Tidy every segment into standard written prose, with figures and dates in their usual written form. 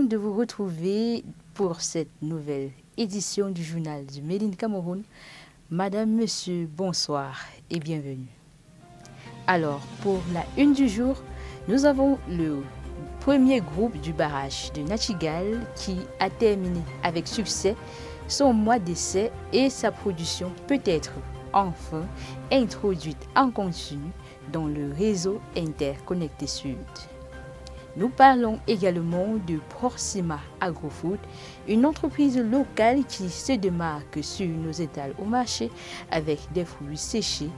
de vous retrouver pour cette nouvelle édition du journal du Made in Cameroun. Madame, Monsieur, bonsoir et bienvenue. Alors, pour la une du jour, nous avons le premier groupe du barrage de Nachigal qui a terminé avec succès son mois d'essai et sa production peut être enfin introduite en continu dans le réseau interconnecté Sud. Nous parlons également de Proxima Agrofood, une entreprise locale qui se démarque sur nos étals au marché avec des fruits séchés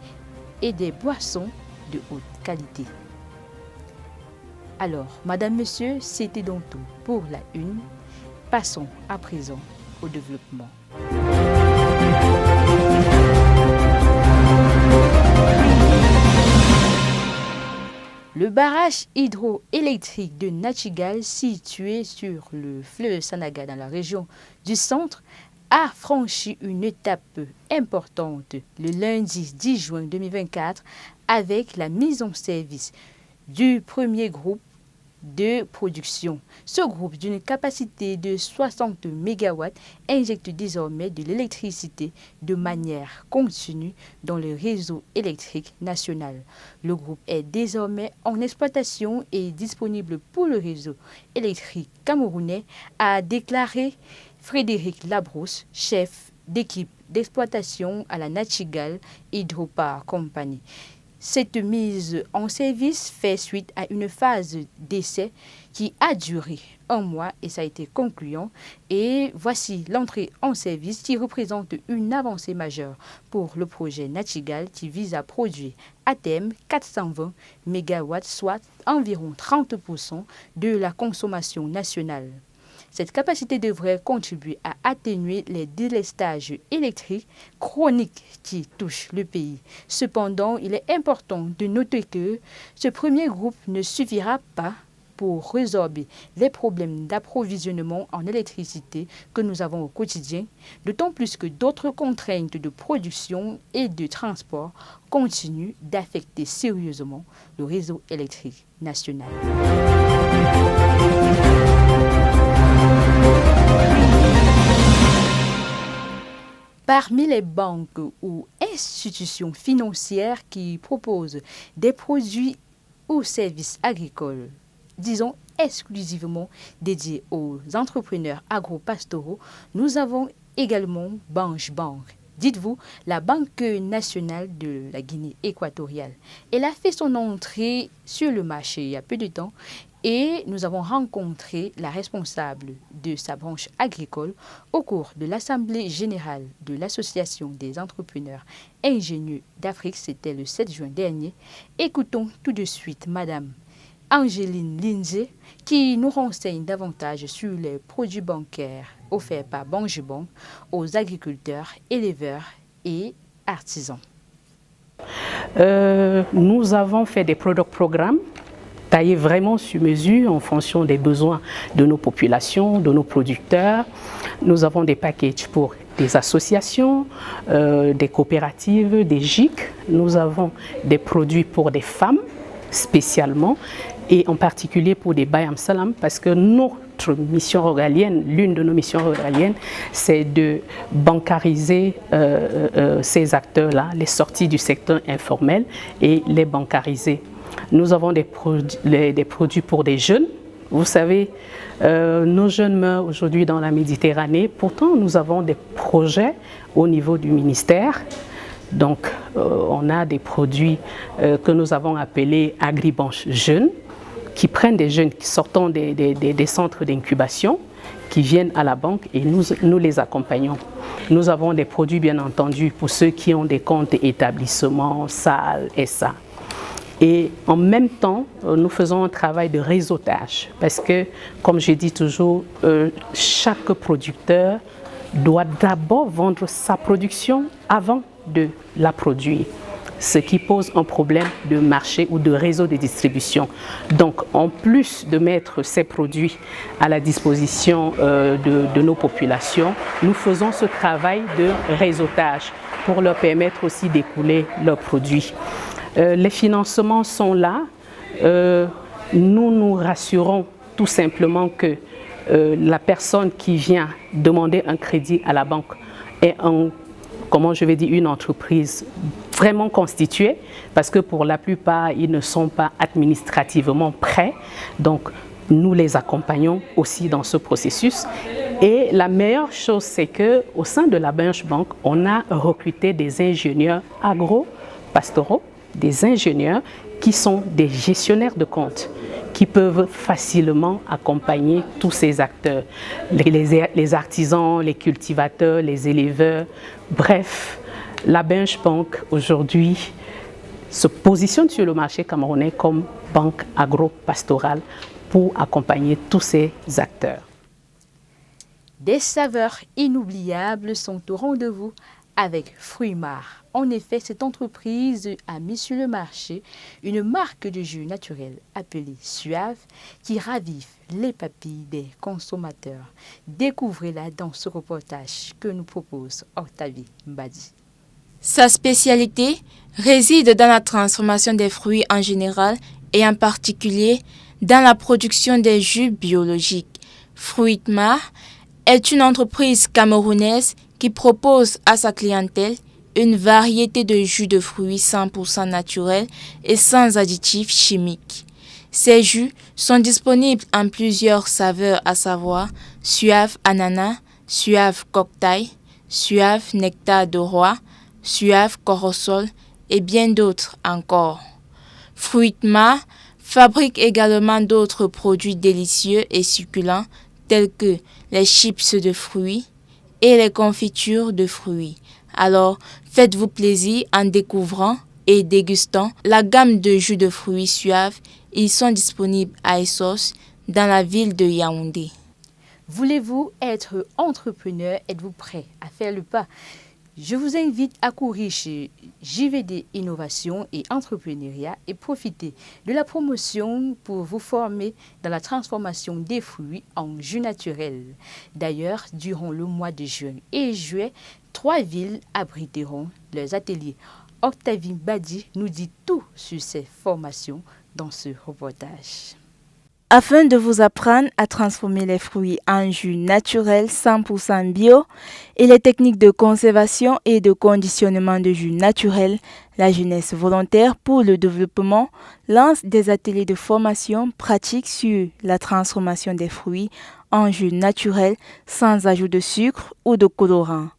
et des boissons de haute qualité. Alors, Madame, Monsieur, c'était donc tout pour la une. Passons à présent au développement. Le barrage hydroélectrique de Nachigal, situé sur le fleuve Sanaga dans la région du centre, a franchi une étape importante le lundi 10 juin 2024 avec la mise en service du premier groupe de production. Ce groupe, d'une capacité de 60 MW, injecte désormais de l'électricité de manière continue dans le réseau électrique national. Le groupe est désormais en exploitation et disponible pour le réseau électrique camerounais, a déclaré Frédéric Labrousse, chef d'équipe d'exploitation à la Nachigal Hydropower Company. Cette mise en service fait suite à une phase d'essai qui a duré un mois et ça a été concluant. Et voici l'entrée en service qui représente une avancée majeure pour le projet Nachigal qui vise à produire à terme 420 MW, soit environ 30% de la consommation nationale. Cette capacité devrait contribuer à atténuer les délestages électriques chroniques qui touchent le pays. Cependant, il est important de noter que ce premier groupe ne suffira pas pour résorber les problèmes d'approvisionnement en électricité que nous avons au quotidien, d'autant plus que d'autres contraintes de production et de transport continuent d'affecter sérieusement le réseau électrique national. Parmi les banques ou institutions financières qui proposent des produits ou services agricoles, disons exclusivement dédiés aux entrepreneurs agro-pastoraux, nous avons également Bange Bank. Dites-vous, la Banque nationale de la Guinée équatoriale. Elle a fait son entrée sur le marché il y a peu de temps et nous avons rencontré la responsable de sa branche agricole au cours de l'Assemblée générale de l'Association des entrepreneurs ingénieux d'Afrique. C'était le 7 juin dernier. Écoutons tout de suite Madame Angéline Lindsay qui nous renseigne davantage sur les produits bancaires offerts par Bange Bank aux agriculteurs, éleveurs et artisans. Nous avons fait des product programmes taillés vraiment sur mesure en fonction des besoins de nos populations, de nos producteurs. Nous avons des packages pour des associations, des coopératives, des GIC. Nous avons des produits pour des femmes spécialement et en particulier pour des Bayam Salam parce que notre mission régalienne, l'une de nos missions régaliennes, c'est de bancariser ces acteurs-là, les sorties du secteur informel et les bancariser. Nous avons des produits pour des jeunes. Vous savez, nos jeunes meurent aujourd'hui dans la Méditerranée. Pourtant, nous avons des projets au niveau du ministère. Donc, on a des produits que nous avons appelés Agribanche Jeunes, qui prennent des jeunes qui sortent des centres d'incubation, qui viennent à la banque et nous les accompagnons. Nous avons des produits, bien entendu, pour ceux qui ont des comptes établissements, salles, SA. Et en même temps, nous faisons un travail de réseautage parce que, comme je dis toujours, chaque producteur doit d'abord vendre sa production avant de la produire, ce qui pose un problème de marché ou de réseau de distribution. Donc, en plus de mettre ces produits à la disposition de nos populations, nous faisons ce travail de réseautage pour leur permettre aussi d'écouler leurs produits. Les financements sont là. Nous nous rassurons tout simplement que la personne qui vient demander un crédit à la banque est une entreprise vraiment constituée, parce que pour la plupart, ils ne sont pas administrativement prêts. Donc, nous les accompagnons aussi dans ce processus. Et la meilleure chose, c'est qu'au sein de la Binge Bank, on a recruté des ingénieurs agro-pastoraux, des ingénieurs qui sont des gestionnaires de comptes, qui peuvent facilement accompagner tous ces acteurs, les artisans, les cultivateurs, les éleveurs. Bref, la Binge Bank aujourd'hui se positionne sur le marché camerounais comme banque agro-pastorale pour accompagner tous ces acteurs. Des saveurs inoubliables sont au rendez-vous avec Fruits Mar. En effet, cette entreprise a mis sur le marché une marque de jus naturel appelée Suave qui ravive les papilles des consommateurs. Découvrez-la dans ce reportage que nous propose Octavie Mbadi. Sa spécialité réside dans la transformation des fruits en général et en particulier dans la production des jus biologiques. Fruits Mar est une entreprise camerounaise qui propose à sa clientèle une variété de jus de fruits 100% naturels et sans additifs chimiques. Ces jus sont disponibles en plusieurs saveurs, à savoir Suave ananas, Suave cocktail, Suave nectar de roi, Suave corosol et bien d'autres encore. Fruits Mar fabrique également d'autres produits délicieux et succulents tels que les chips de fruits et les confitures de fruits. Alors, faites-vous plaisir en découvrant et dégustant la gamme de jus de fruits Suaves. Ils sont disponibles à Essos, dans la ville de Yaoundé. Voulez-vous être entrepreneur? Êtes-vous prêt à faire le pas? Je vous invite à courir chez JVD Innovation et Entrepreneuriat et profiter de la promotion pour vous former dans la transformation des fruits en jus naturel. D'ailleurs, durant le mois de juin et juillet, 3 villes abriteront leurs ateliers. Octavie Badi nous dit tout sur ces formations dans ce reportage. Afin de vous apprendre à transformer les fruits en jus naturel 100% bio et les techniques de conservation et de conditionnement de jus naturel, la Jeunesse volontaire pour le développement lance des ateliers de formation pratiques sur la transformation des fruits en jus naturel sans ajout de sucre ou de colorant.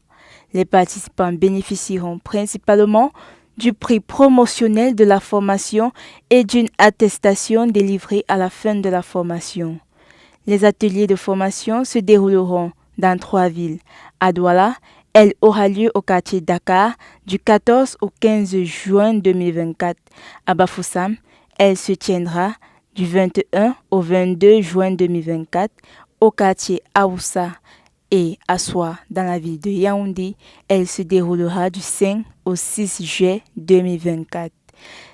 Les participants bénéficieront principalement du prix promotionnel de la formation et d'une attestation délivrée à la fin de la formation. Les ateliers de formation se dérouleront dans 3 villes. À Douala, elle aura lieu au quartier Dakar du 14 au 15 juin 2024. À Bafoussam, elle se tiendra du 21 au 22 juin 2024 au quartier Aoussa. Et à Soie, dans la ville de Yaoundé, elle se déroulera du 5 au 6 juillet 2024.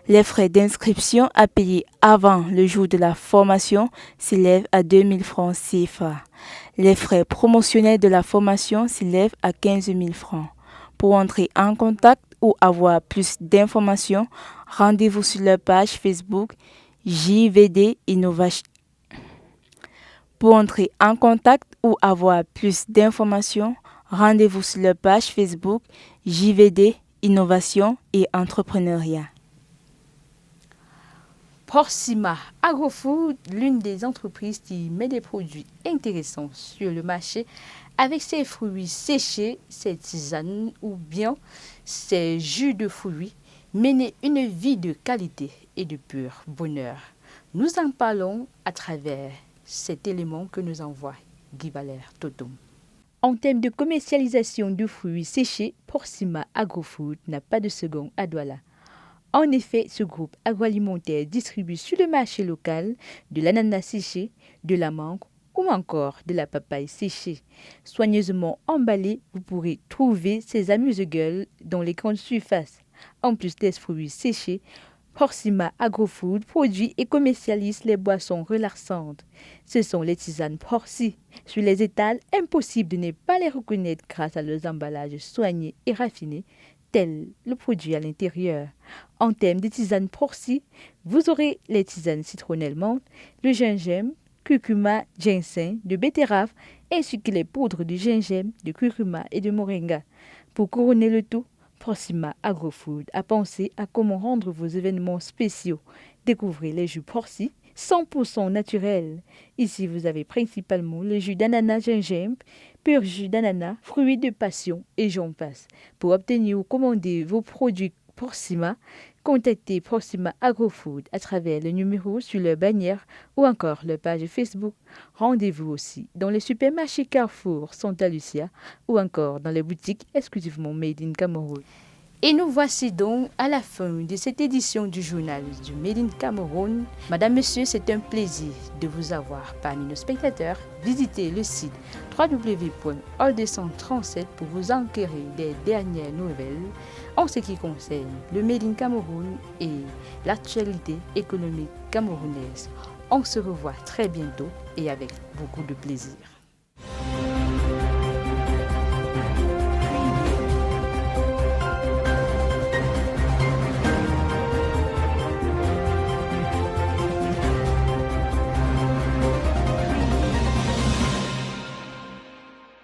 Les frais d'inscription à payer avant le jour de la formation s'élèvent à 2000 francs CFA. Les frais promotionnels de la formation s'élèvent à 15 000 francs. Pour entrer en contact ou avoir plus d'informations, rendez-vous sur leur page Facebook JVD Innovation. Pour entrer en contact ou avoir plus d'informations, rendez-vous sur leur page Facebook JVD Innovation et Entrepreneuriat. Porcima Agrofood, l'une des entreprises qui met des produits intéressants sur le marché avec ses fruits séchés, ses tisanes ou bien ses jus de fruits, mener une vie de qualité et de pur bonheur. Nous en parlons à travers cet élément que nous envoie Guy Valère Totom. En termes de commercialisation de fruits séchés, Porcima Agrofood n'a pas de second à Douala. En effet, ce groupe agroalimentaire distribue sur le marché local de l'ananas séché, de la mangue ou encore de la papaye séchée. Soigneusement emballés, vous pourrez trouver ces amuse-gueules dans les grandes surfaces. En plus des fruits séchés, Porcima Agrofood produit et commercialise les boissons relaxantes. Ce sont les tisanes Porci. Sur les étals, impossible de ne pas les reconnaître grâce à leurs emballages soignés et raffinés, tel le produit à l'intérieur. En termes de tisanes Porci, vous aurez les tisanes citronnelle menthe, le gingembre, curcuma, ginseng, de betterave, ainsi que les poudres de gingembre, de curcuma et de moringa. Pour couronner le tout, Proxima Agrofood a pensé à comment rendre vos événements spéciaux. Découvrez les jus Porci, 100% naturels. Ici, vous avez principalement le jus d'ananas gingembre, pur jus d'ananas, fruits de passion et j'en passe. Pour obtenir ou commander vos produits Proxima, contactez Proxima Agrofood à travers le numéro sur leur bannière ou encore leur page Facebook. Rendez-vous aussi dans les supermarchés Carrefour, Santa Lucia ou encore dans les boutiques exclusivement Made in Cameroun. Et nous voici donc à la fin de cette édition du journal du Made in Cameroun. Madame, Monsieur, c'est un plaisir de vous avoir parmi nos spectateurs. Visitez le site www.all237 pour vous enquérir des dernières nouvelles en ce qui concerne le Made in Cameroun et l'actualité économique camerounaise. On se revoit très bientôt et avec beaucoup de plaisir.